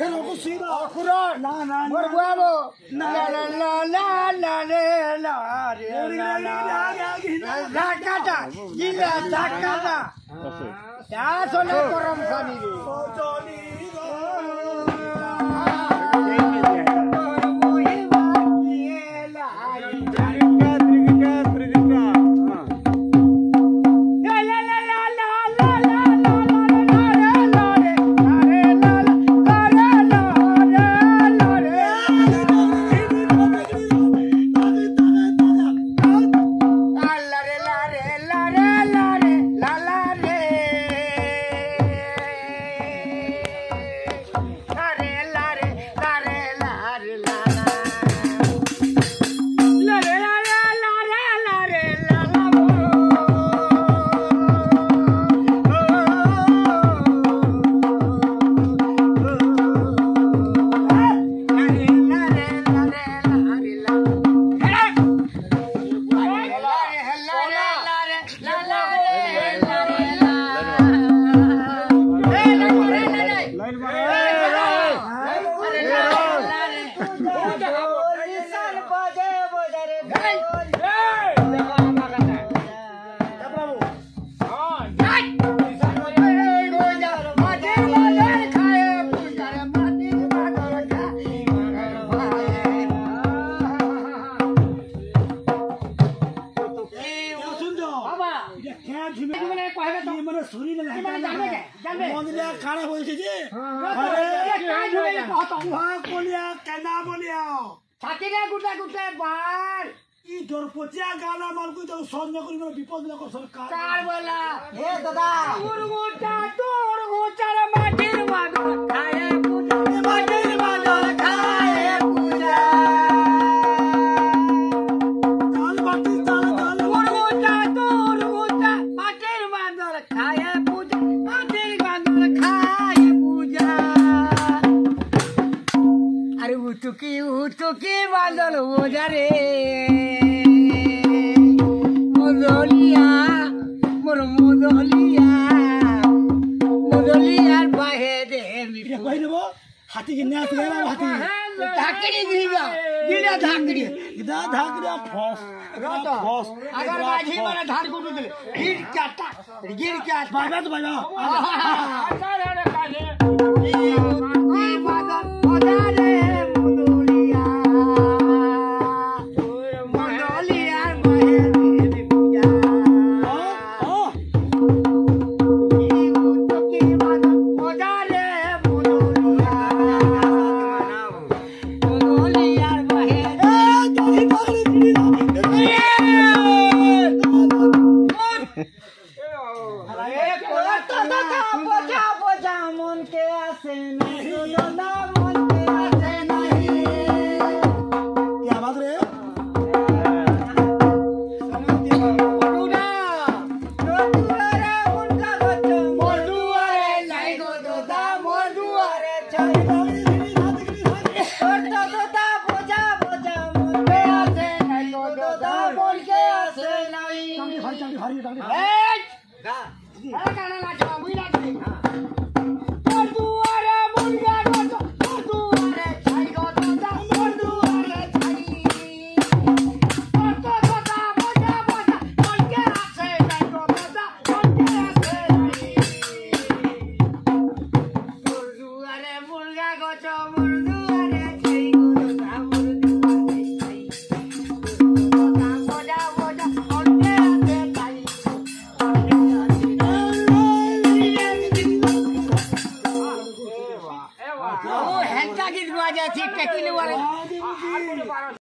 फिर को सीधा खुरा ना ना मोर बुआबो ला ला ला ला ला रे ला रे ला काटा जिला काटा क्या सोने करम खानी रे खाना बोलते जे अरे बोलिया कहना बोलिया छाती रे गुटा गुटा बार ई डरपोचिया गाना मालको तो सौन्य करी मेरा विपद न कर सरकार कार बोला हे दादा तोर गोटा रे माटीर मादो खाए पूजा माटीर मादो खाए पूजा ताल बाटी ताल तोर गोटा माटीर मादो खाए पूजा माटीर मादो खाए पूजा अरे उतुकी बांधल हो जा रे मुदलियार बाहे दे भाई ने वो हाथी के नाच ले हाथी धाकड़ी गिरा धाकड़ी फस फस अगर माझी माने धार को दे गिर क्या बाबा तो बाबा गीत गवा जाती टेकिले वाले